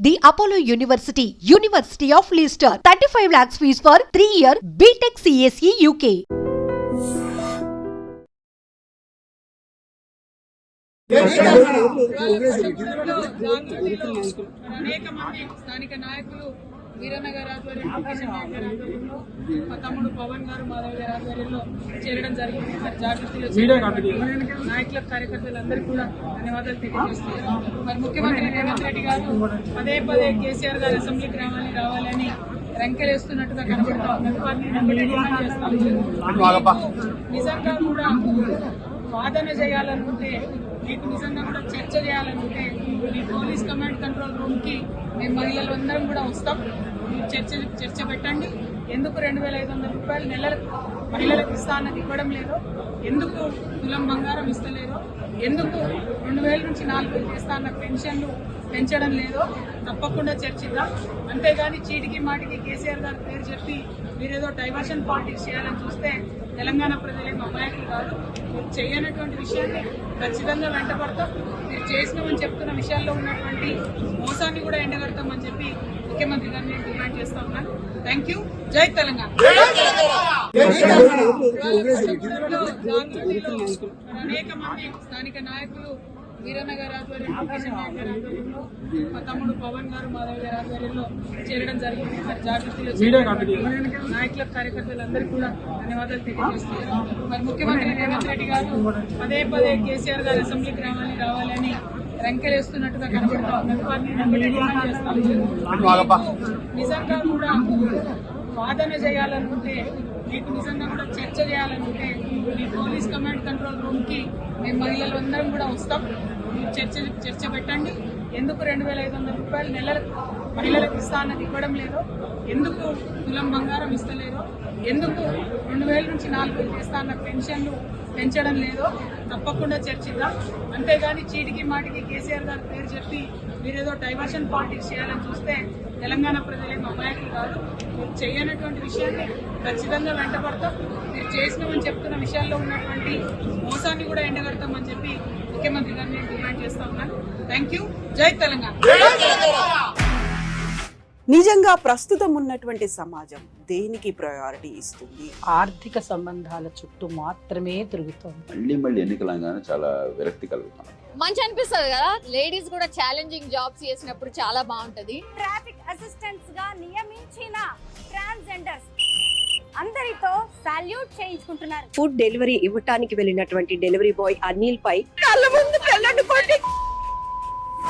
The Apollo University, University of Leicester. 35 lakhs fees for 3-year BTech CSE UK. అనేక మంది స్థానిక నాయకులు వీరన్న గారి ఆధ్వర్యంలో కిషన్ నాయక్ గారి ఆధ్వర్యంలో మా తమ్ముడు పవన్ గారు మాధవ్ గారి ఆధ్వర్యంలో చేరడం జరిగింది. మరి జాగృతిలో నాయకులకు కార్యకర్తలందరికీ కూడా ధన్యవాదాలు తెలియజేస్తున్నారు. మరి ముఖ్యమంత్రి రేవంత్ రెడ్డి గారు పదే పదే కేసీఆర్ గారు అసెంబ్లీకి రావాలని రంకెలేస్తున్నట్టుగా కనబడతా ఉన్నారు. వారిని డిమాండ్ చేస్తాం. నిజంగా కూడా వాదన చేయాలనుకుంటే, మీకు నిజంగా కూడా చర్చ చేయాలనుకుంటే మీ పోలీస్ కమాండ్ కంట్రోల్ రూమ్ కి మేము మహిళలందరం కూడా వస్తాం. మీరు చర్చ పెట్టండి. ఎందుకు 2,500 రూపాయలు నెలలకు మహిళలకు ఇస్తానని ఇవ్వడం లేదో, ఎందుకు తులం బంగారం ఇస్తలేదో, ఎందుకు 2,000 నుంచి 4,000 ఇస్తాన్న పెన్షన్లు పెంచడం లేదో తప్పకుండా చర్చిద్దాం. అంతేగాని చీటికి మాటికి కేసీఆర్ గారి పేరు చెప్పి మీరేదో డైవర్షన్ పాలిటిక్స్ చేయాలని చూస్తే తెలంగాణ ప్రజలేం అమాయకులు కాదు. మీరు చేయనటువంటి విషయాన్ని ఖచ్చితంగా వెంటబడతాం. మీరు చేసినామని చెప్తున్న విషయాల్లో ఉన్నటువంటి మోసాన్ని కూడా ఎండగడతామని చెప్పి ముఖ్యమంత్రి గారిని నేను డిమాండ్ చేస్తా ఉన్నాను. Thank you. జై తెలంగాణ. అనేక మంది స్థానిక నాయకులు వీరన్న గారి ఆధ్వర్యంలో కిషన్ నాయక్ గారి ఆధ్వర్యంలో మా తమ్ముడు పవన్ గారు మాధవ్ గారి ఆధ్వర్యంలో చేరడం జరిగింది. మరి జాగృతిలో నాయకులకు కార్యకర్తలందరికీ కూడా ధన్యవాదాలు తెలియజేస్తున్నారు. మరి ముఖ్యమంత్రి రేవంత్ రెడ్డి గారు పదే పదే కేసీఆర్ గారు అసెంబ్లీకి రావాలని రంకెలేస్తున్నట్టుగా కనబడతా ఉన్నారు. వారిని డిమాండ్ చేస్తాం. నిజంగా కూడా వాదన చేయాలనుకుంటే, మీకు నిజంగా కూడా చర్చ చేయాలనుకుంటే మీ పోలీస్ కమాండ్ కంట్రోల్ రూమ్ కి మేము మహిళలందరం కూడా వస్తాం. మీరు చర్చ పెట్టండి. ఎందుకు 2,500 రూపాయలు నెలలకు మహిళలకు ఇస్తానని ఇవ్వడం లేదో, ఎందుకు తులం బంగారం ఇస్తలేదో, ఎందుకు 2,000 నుంచి 4,000 ఇస్తాన్న పెన్షన్లు పెంచడం లేదో తప్పకుండా చర్చిద్దాం. అంతేగాని చీటికి మాటికి కేసీఆర్ గారి పేరు చెప్పి మీరేదో డైవర్షన్ పాలిటిక్స్ చేయాలని చూస్తే తెలంగాణ ప్రజలేం అమాయకులు కాదు. మీరు చేయనటువంటి విషయాన్ని ఖచ్చితంగా వెంటబడతాం. మీరు చేసినామని చెప్తున్న విషయాల్లో ఉన్నటువంటి మోసాన్ని కూడా ఎండగడతామని చెప్పి ముఖ్యమంత్రి గారిని నేను డిమాండ్ చేస్తా ఉన్నాను. Thank you. జై తెలంగాణ. నిజంగా ప్రస్తుతం ఉన్నటువంటి సమాజం దేనికి ప్రయారిటీ ఇస్తుంది? ఆర్థిక సంబంధాల చుట్టూ మాత్రమే తిరుగుతోంది. మళ్ళీ ఎన్నికలంగానే చాలా విరక్తి కలుగుతాం. మంచి అనిపిస్తుంది కదా, లేడీస్ కూడా ఛాలెంజింగ్ జాబ్స్ చేసినప్పుడు చాలా బాగుంటది. ట్రాఫిక్ అసిస్టెంట్స్ గా నియమించిన ట్రాన్స్జెండర్స్ అందరితో సాల్యూట్ చేయించుకుంటున్నారు. ఫుడ్ డెలివరీ ఇవ్వటానికి వెళ్ళినటువంటి డెలివరీ బాయ్ అనిల్ పై కళ్ళ ముందు